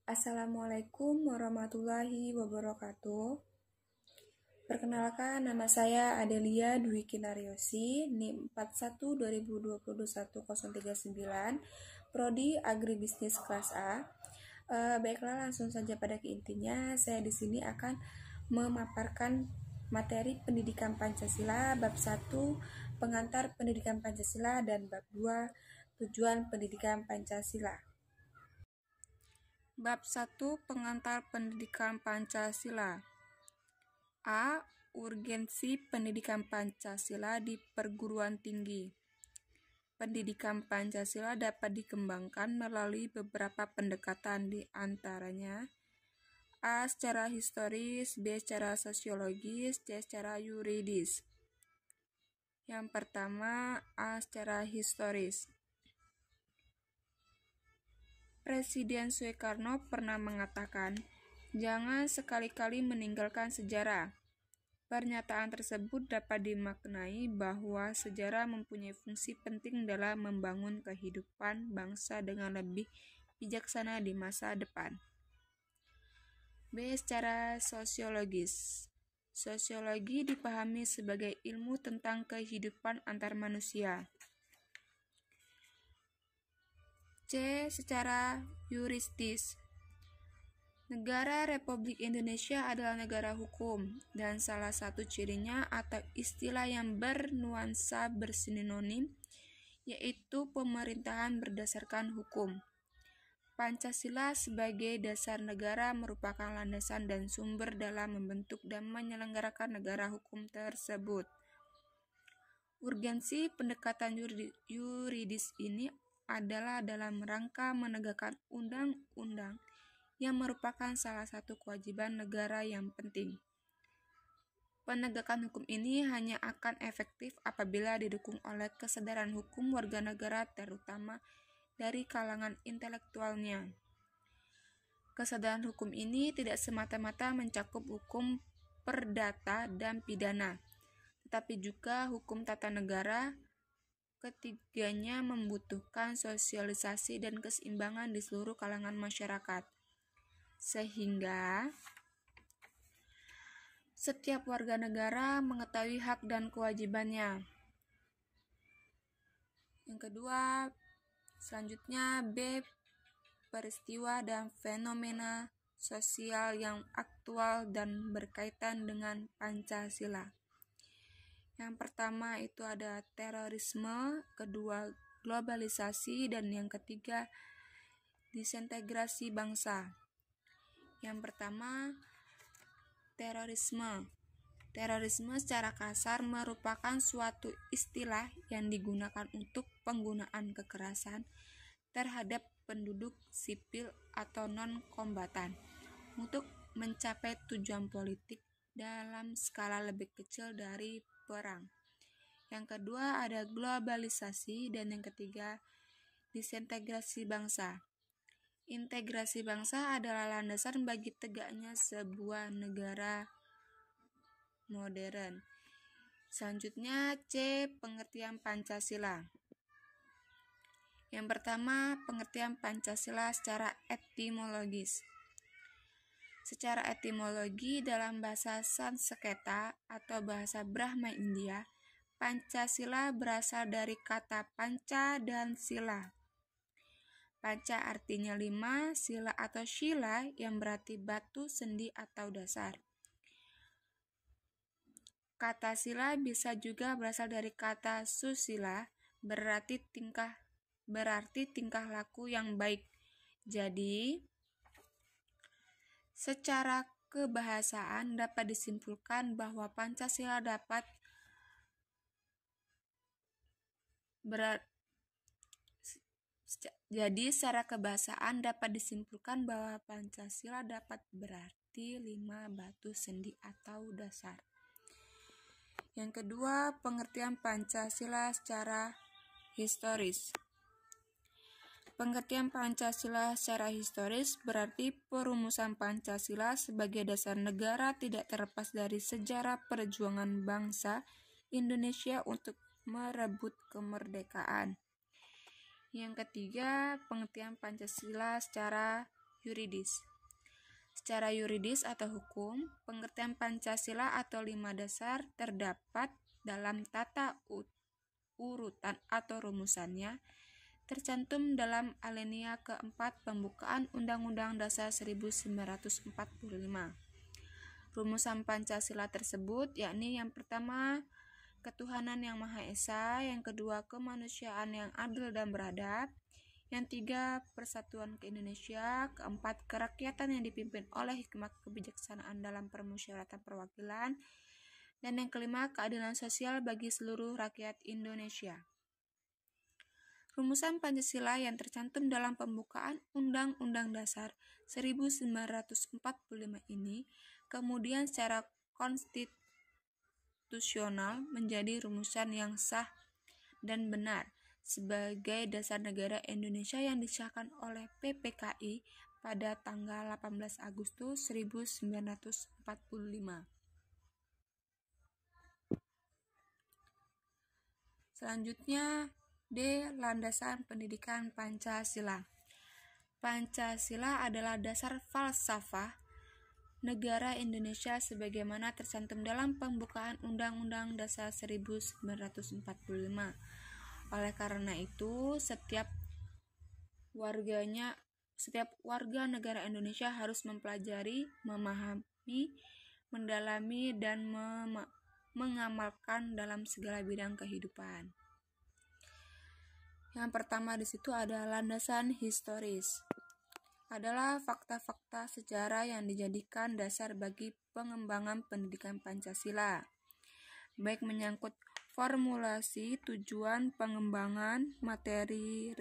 Assalamualaikum warahmatullahi wabarakatuh. Perkenalkan, nama saya Adelia Dwi Kinaryosi, NIM 41 2021 039, Prodi Agribisnis kelas A. Baiklah, langsung saja pada intinya. Saya di sini akan memaparkan materi pendidikan Pancasila bab 1 pengantar pendidikan Pancasila dan bab 2 tujuan pendidikan Pancasila. Bab 1 pengantar pendidikan Pancasila. A. Urgensi pendidikan Pancasila di perguruan tinggi. Pendidikan Pancasila dapat dikembangkan melalui beberapa pendekatan, di antaranya A. Secara historis, B. Secara sosiologis, C. Secara yuridis. Yang pertama, A. Secara historis. Presiden Soekarno pernah mengatakan, "Jangan sekali-kali meninggalkan sejarah." Pernyataan tersebut dapat dimaknai bahwa sejarah mempunyai fungsi penting dalam membangun kehidupan bangsa dengan lebih bijaksana di masa depan. B. Secara sosiologis. Sosiologi dipahami sebagai ilmu tentang kehidupan antar manusia. C. Secara yuridis. Negara Republik Indonesia adalah negara hukum, dan salah satu cirinya atau istilah yang bernuansa bersinonim yaitu pemerintahan berdasarkan hukum. Pancasila sebagai dasar negara merupakan landasan dan sumber dalam membentuk dan menyelenggarakan negara hukum tersebut. Urgensi pendekatan yuridis ini adalah dalam rangka menegakkan undang-undang yang merupakan salah satu kewajiban negara yang penting. Penegakan hukum ini hanya akan efektif apabila didukung oleh kesadaran hukum warga negara, terutama dari kalangan intelektualnya. Kesadaran hukum ini tidak semata-mata mencakup hukum perdata dan pidana, tetapi juga hukum tata negara. Ketiganya membutuhkan sosialisasi dan keseimbangan di seluruh kalangan masyarakat, sehingga setiap warga negara mengetahui hak dan kewajibannya. Yang kedua, selanjutnya B. Peristiwa dan fenomena sosial yang aktual dan berkaitan dengan Pancasila. Yang pertama itu ada terorisme, kedua globalisasi, dan yang ketiga disintegrasi bangsa. Yang pertama, terorisme. Terorisme secara kasar merupakan suatu istilah yang digunakan untuk penggunaan kekerasan terhadap penduduk sipil atau non-kombatan untuk mencapai tujuan politik dalam skala lebih kecil dari perang. Yang kedua ada globalisasi, dan yang ketiga disintegrasi bangsa. Integrasi bangsa adalah landasan bagi tegaknya sebuah negara modern. Selanjutnya C. Pengertian Pancasila. Yang pertama, pengertian Pancasila secara etimologis. Secara etimologi, dalam bahasa Sanskerta atau bahasa Brahma India, Pancasila berasal dari kata panca dan sila. Panca artinya 5, sila atau shila yang berarti batu, sendi, atau dasar. Kata sila bisa juga berasal dari kata susila, berarti tingkah laku yang baik. Jadi, secara kebahasaan dapat disimpulkan bahwa Pancasila dapat berarti 5 batu, sendi, atau dasar. Yang kedua, pengertian Pancasila secara historis. Pengertian Pancasila secara historis berarti perumusan Pancasila sebagai dasar negara tidak terlepas dari sejarah perjuangan bangsa Indonesia untuk merebut kemerdekaan. Yang ketiga, pengertian Pancasila secara yuridis. Secara yuridis atau hukum, pengertian Pancasila atau 5 dasar terdapat dalam tata urutan atau rumusannya, tercantum dalam alinea keempat pembukaan Undang-Undang Dasar 1945. Rumusan Pancasila tersebut yakni yang pertama, ketuhanan yang Maha Esa, yang kedua, kemanusiaan yang adil dan beradab, yang tiga, persatuan ke-Indonesia, keempat, kerakyatan yang dipimpin oleh hikmat kebijaksanaan dalam permusyawaratan perwakilan, dan yang kelima, keadilan sosial bagi seluruh rakyat Indonesia. Rumusan Pancasila yang tercantum dalam pembukaan Undang-Undang Dasar 1945 ini kemudian secara konstitusional menjadi rumusan yang sah dan benar sebagai dasar negara Indonesia yang disahkan oleh PPKI pada tanggal 18 Agustus 1945. Selanjutnya, D. Landasan pendidikan Pancasila. Pancasila adalah dasar falsafah negara Indonesia sebagaimana tercantum dalam pembukaan Undang-Undang Dasar 1945. Oleh karena itu, setiap warga negara Indonesia harus mempelajari, memahami, mendalami, dan mengamalkan dalam segala bidang kehidupan. Yang pertama di situ ada landasan historis. Adalah fakta-fakta sejarah yang dijadikan dasar bagi pengembangan pendidikan Pancasila, baik menyangkut formulasi, tujuan, pengembangan, materi,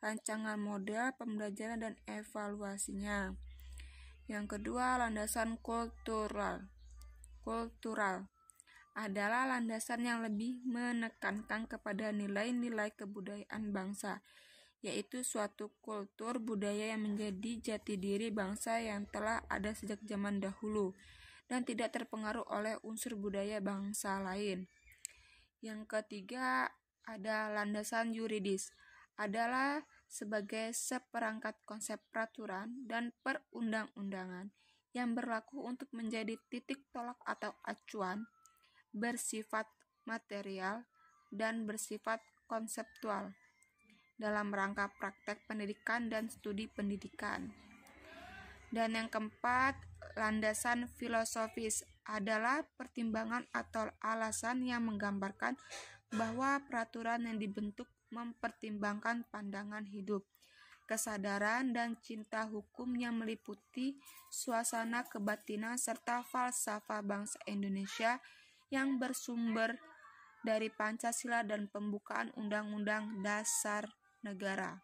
rancangan model, pembelajaran, dan evaluasinya. Yang kedua, landasan kultural adalah landasan yang lebih menekankan kepada nilai-nilai kebudayaan bangsa, yaitu suatu kultur budaya yang menjadi jati diri bangsa yang telah ada sejak zaman dahulu dan tidak terpengaruh oleh unsur budaya bangsa lain. Yang ketiga, ada landasan yuridis, adalah sebagai seperangkat konsep peraturan dan perundang-undangan yang berlaku untuk menjadi titik tolak atau acuan, bersifat material dan bersifat konseptual dalam rangka praktek pendidikan dan studi pendidikan. Dan yang keempat, landasan filosofis adalah pertimbangan atau alasan yang menggambarkan bahwa peraturan yang dibentuk mempertimbangkan pandangan hidup, kesadaran, dan cinta hukum yang meliputi suasana kebatinan serta falsafah bangsa Indonesia yang bersumber dari Pancasila dan pembukaan Undang-Undang Dasar Negara.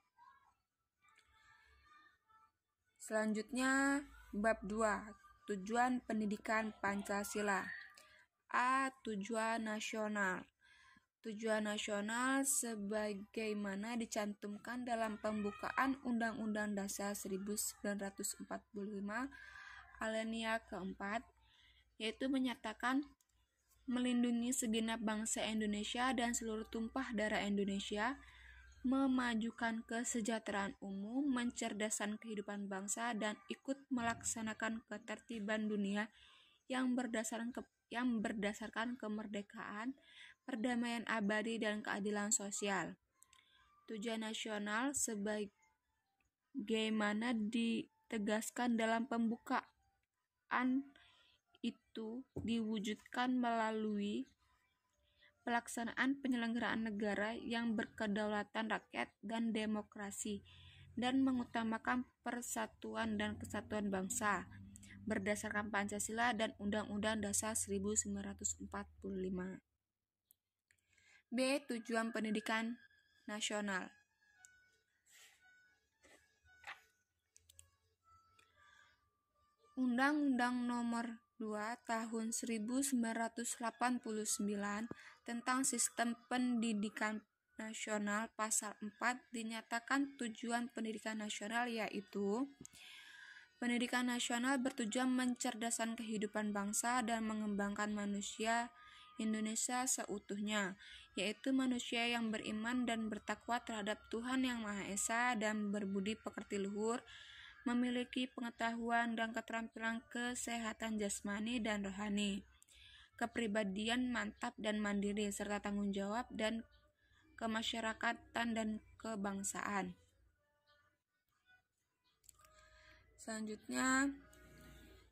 Selanjutnya, bab 2, tujuan pendidikan Pancasila. A. Tujuan nasional. Tujuan nasional sebagaimana dicantumkan dalam pembukaan Undang-Undang Dasar 1945 alinea keempat, yaitu menyatakan melindungi segenap bangsa Indonesia dan seluruh tumpah darah Indonesia, memajukan kesejahteraan umum, mencerdaskan kehidupan bangsa, dan ikut melaksanakan ketertiban dunia yang berdasarkan kemerdekaan, perdamaian abadi, dan keadilan sosial. Tujuan nasional sebagaimana ditegaskan dalam pembukaan itu diwujudkan melalui pelaksanaan penyelenggaraan negara yang berkedaulatan rakyat dan demokrasi, dan mengutamakan persatuan dan kesatuan bangsa berdasarkan Pancasila dan Undang-Undang Dasar 1945. B. Tujuan pendidikan nasional. Undang-Undang Nomor 2 Tahun 1989 tentang Sistem Pendidikan Nasional Pasal 4 dinyatakan tujuan pendidikan nasional yaitu pendidikan nasional bertujuan mencerdaskan kehidupan bangsa dan mengembangkan manusia Indonesia seutuhnya, yaitu manusia yang beriman dan bertakwa terhadap Tuhan Yang Maha Esa dan berbudi pekerti luhur, memiliki pengetahuan dan keterampilan kesehatan jasmani dan rohani, kepribadian mantap dan mandiri, serta tanggung jawab dan kemasyarakatan dan kebangsaan. Selanjutnya,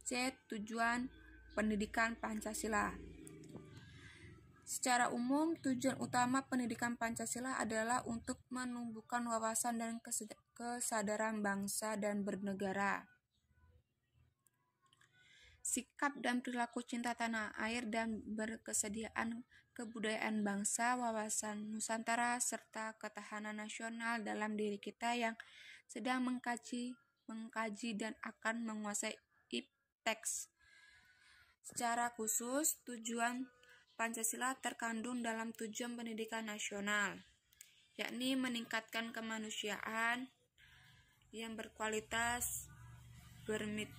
C. Tujuan pendidikan Pancasila. Secara umum, tujuan utama pendidikan Pancasila adalah untuk menumbuhkan wawasan dan kesadaran bangsa dan bernegara, sikap dan perilaku cinta tanah air dan berkesediaan kebudayaan bangsa, wawasan Nusantara, serta ketahanan nasional dalam diri kita yang sedang mengkaji dan akan menguasai ipteks. Secara khusus, tujuan Pancasila terkandung dalam tujuan pendidikan nasional, yakni meningkatkan kemanusiaan yang berkualitas, berinak,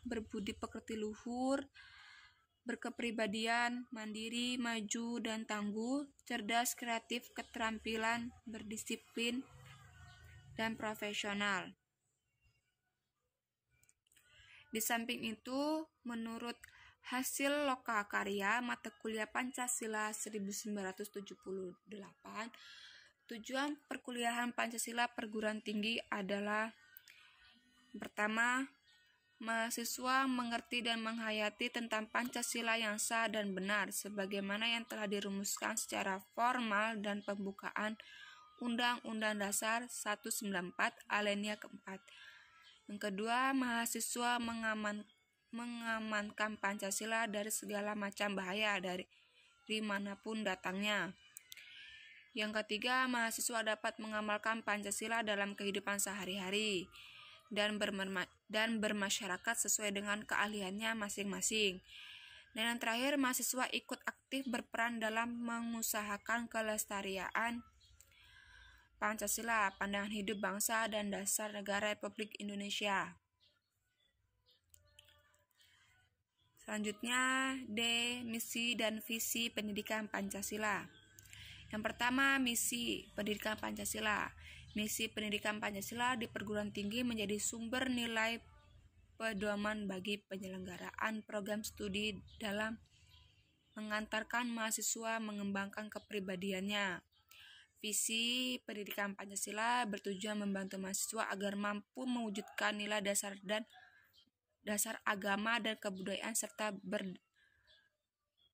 berbudi pekerti luhur, berkepribadian, mandiri, maju dan tangguh, cerdas, kreatif, keterampilan, berdisiplin, dan profesional. Di samping itu, menurut hasil lokakarya mata kuliah Pancasila 1978, tujuan perkuliahan Pancasila perguruan tinggi adalah: pertama, mahasiswa mengerti dan menghayati tentang Pancasila yang sah dan benar sebagaimana yang telah dirumuskan secara formal dan pembukaan Undang-Undang Dasar 194 alinea keempat. Yang kedua, mahasiswa mengamankan Pancasila dari segala macam bahaya dari manapun datangnya. Yang ketiga, mahasiswa dapat mengamalkan Pancasila dalam kehidupan sehari-hari dan bermasyarakat sesuai dengan keahliannya masing-masing. Dan yang terakhir, mahasiswa ikut aktif berperan dalam mengusahakan kelestarian Pancasila, pandangan hidup bangsa dan dasar negara Republik Indonesia. Selanjutnya, D. Misi dan visi pendidikan Pancasila. Yang pertama, misi pendidikan Pancasila. Misi pendidikan Pancasila di perguruan tinggi menjadi sumber nilai pedoman bagi penyelenggaraan program studi dalam mengantarkan mahasiswa mengembangkan kepribadiannya. Visi pendidikan Pancasila bertujuan membantu mahasiswa agar mampu mewujudkan nilai dasar agama dan kebudayaan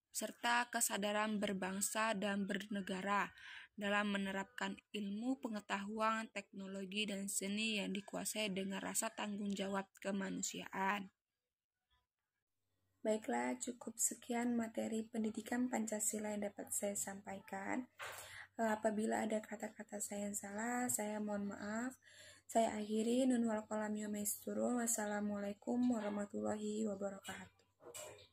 serta kesadaran berbangsa dan bernegara dalam menerapkan ilmu, pengetahuan, teknologi, dan seni yang dikuasai dengan rasa tanggung jawab kemanusiaan. Baiklah, cukup sekian materi pendidikan Pancasila yang dapat saya sampaikan. Apabila ada kata-kata saya yang salah, saya mohon maaf. Saya akhiri. Nun wal qalam yoma yasturun. Wassalamualaikum warahmatullahi wabarakatuh.